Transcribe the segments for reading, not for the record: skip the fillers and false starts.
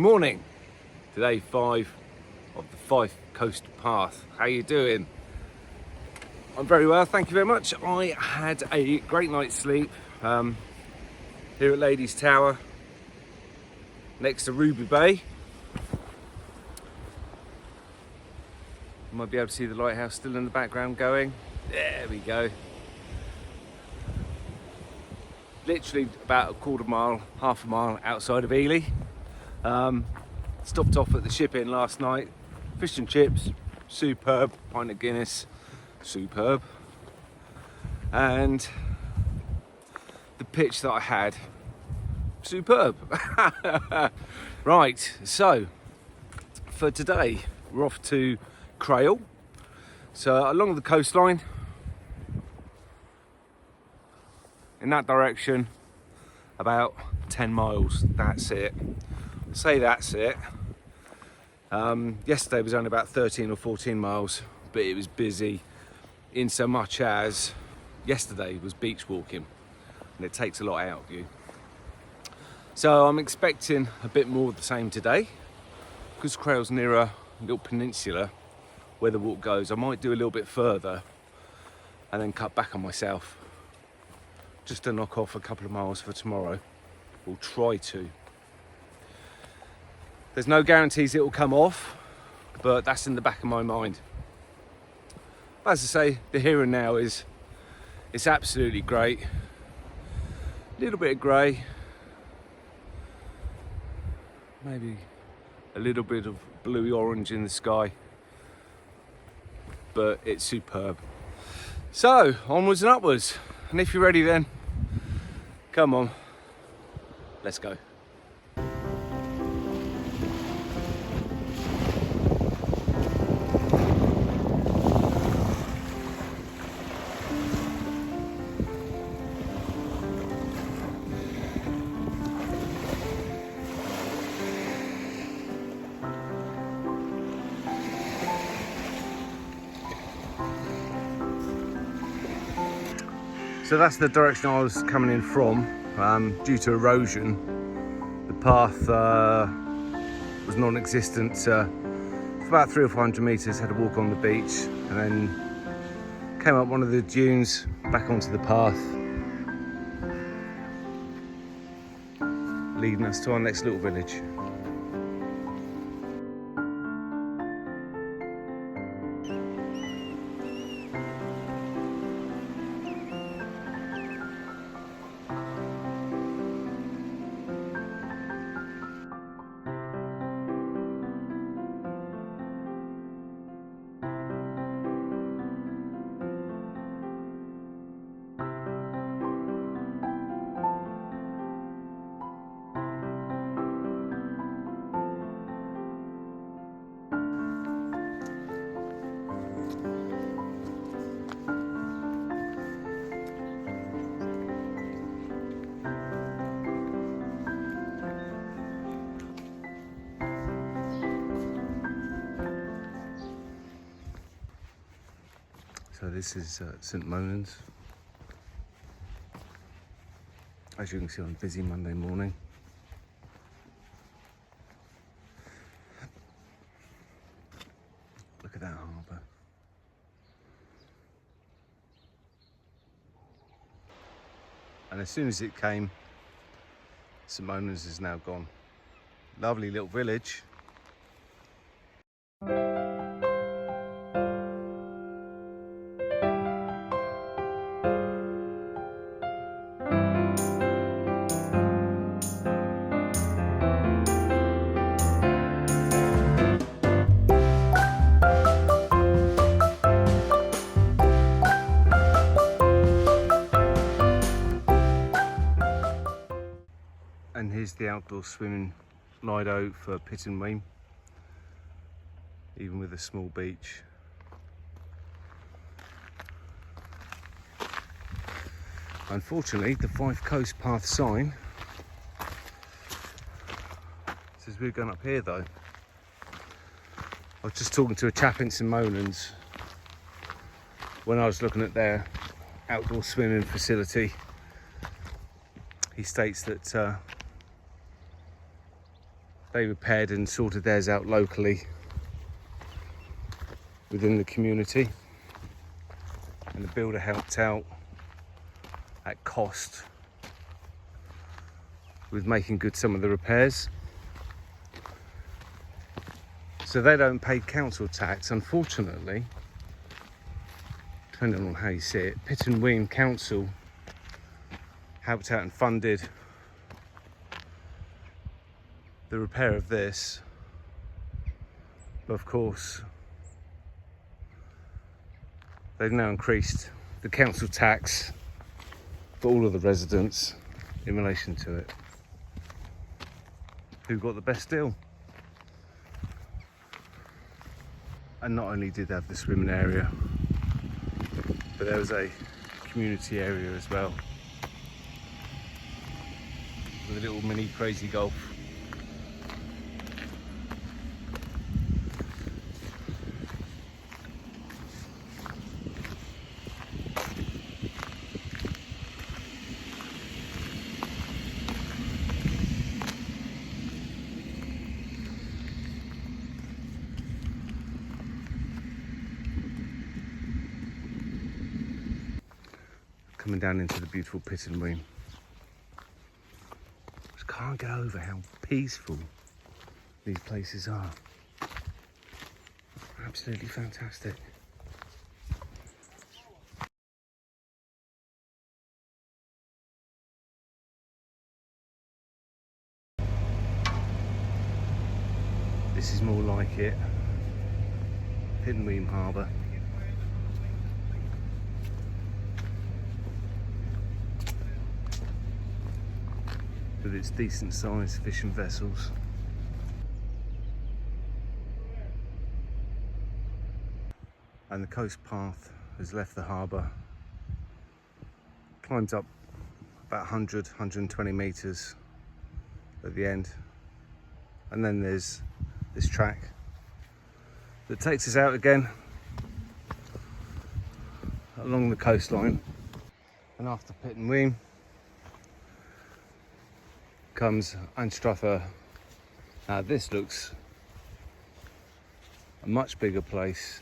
morning, day 5 of the Fife Coast Path. How you doing? I'm very well, thank you very much. I had a great night's sleep here at Ladies Tower, next to Ruby Bay. You might be able to see the lighthouse still in the background going. There we go. Literally about a quarter mile, half a mile outside of Elie. Stopped off at the Ship Inn last night. Fish and chips, superb. Pint of Guinness, superb. And the pitch that I had, superb. Right, so for today we're off to Crail. So along the coastline, in that direction, about 10 miles, that's it. I say that's it. Yesterday was only about 13 or 14 miles, but it was busy in so much as yesterday was beach walking, and it takes a lot out of you. So I'm expecting a bit more of the same today, because Crail's near a little peninsula where the walk goes. I might do a little bit further and then cut back on myself, just to knock off a couple of miles for tomorrow. We'll try to. There's no guarantees it will come off, but that's in the back of my mind. As I say, the here and now it's absolutely great. A little bit of grey, maybe a little bit of bluey orange in the sky, but it's superb. So onwards and upwards, and if you're ready then, come on, let's go. So that's the direction I was coming in from. Due to erosion, the path was non-existent. For about 300 or 400 metres, had to walk on the beach and then came up one of the dunes, back onto the path, leading us to our next little village. So this is St Monans, as you can see on a busy Monday morning. Look at that harbour. And as soon as it came, St Monans is now gone. Lovely little village. And here's the outdoor swimming lido for Pit and Weem, even with a small beach. Unfortunately, the Fife Coast Path sign says we're going up here though. I was just talking to a chap in St Monans when I was looking at their outdoor swimming facility. He states that They repaired and sorted theirs out locally within the community, and the builder helped out at cost with making good some of the repairs. So they don't pay council tax, unfortunately. Depending on how you see it, Pitton Weem Council helped out and funded the repair of this, but of course they've now increased the council tax for all of the residents in relation to it. Who got the best deal? And not only did they have the swimming area, but there was a community area as well with a little mini crazy golf. Coming down into the beautiful Pitton Weem. Just can't get over how peaceful these places are. Absolutely fantastic. This is more like it. Pitton Weem Harbour. With its decent sized fishing vessels. And the coast path has left the harbour, climbs up about 100, 120 metres at the end, and then there's this track that takes us out again along the coastline. And after Pitton Weem comes Anstruther. Now this looks a much bigger place.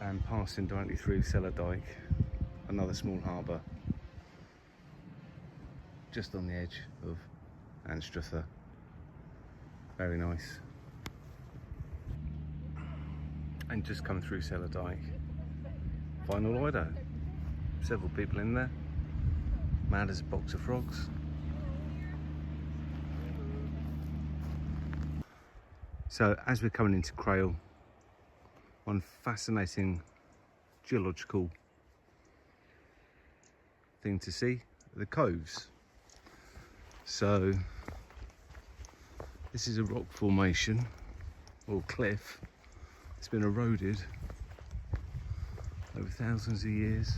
And passing directly through Cellar Dyke, another small harbour just on the edge of Anstruther. Very nice. And just come through Cellar Dyke, Final Lido. Several people in there, mad as a box of frogs. So as we're coming into Crail, one fascinating geological thing to see, the coves. So this is a rock formation or cliff. It's been eroded over thousands of years.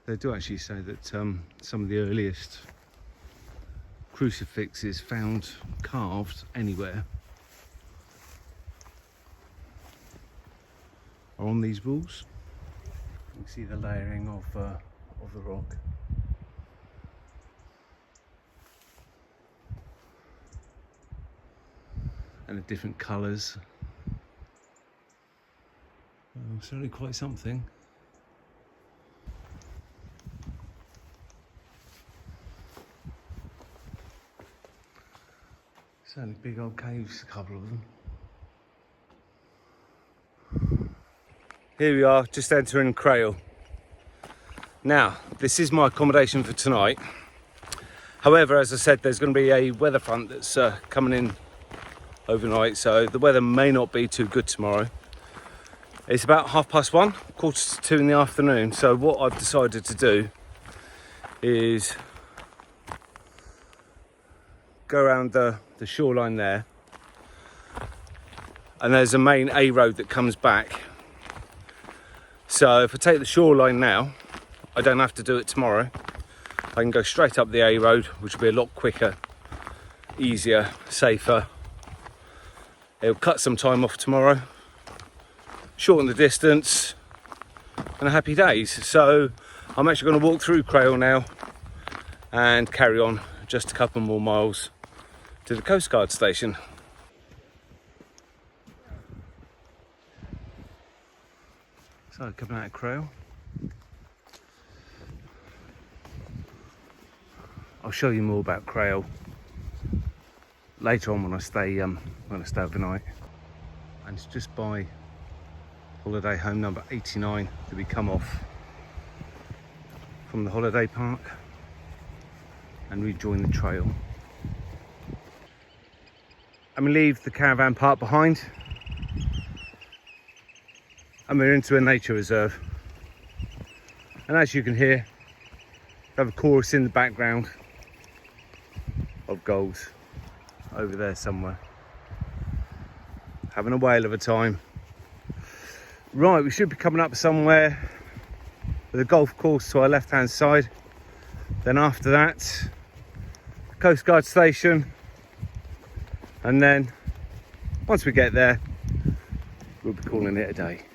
They do actually say that some of the earliest crucifixes found carved anywhere are on these walls. You can see the layering of the rock. And the different colours. Certainly quite something. Certainly big old caves, a couple of them. Here we are, just entering Crail. Now, this is my accommodation for tonight. However, as I said, there's going to be a weather front that's coming in overnight, so the weather may not be too good tomorrow. It's about 1:30, 1:45 in the afternoon. So what I've decided to do is go around the shoreline there, and there's a main A road that comes back. So if I take the shoreline now, I don't have to do it tomorrow. I can go straight up the A road, which will be a lot quicker, easier, safer. It'll cut some time off tomorrow, shorten the distance, and happy days. So I'm actually going to walk through Crail now and carry on just a couple more miles to the Coast Guard station. So coming out of Crail, I'll show you more about Crail later on when I stay overnight. And it's just by holiday home number 89 that we come off from the holiday park and rejoin the trail. And we leave the caravan park behind and we're into a nature reserve. And as you can hear, we have a chorus in the background of gulls over there somewhere, having a whale of a time. Right, we should be coming up somewhere with a golf course to our left hand side. Then after that, Coast Guard station, and then once we get there, we'll be calling it a day.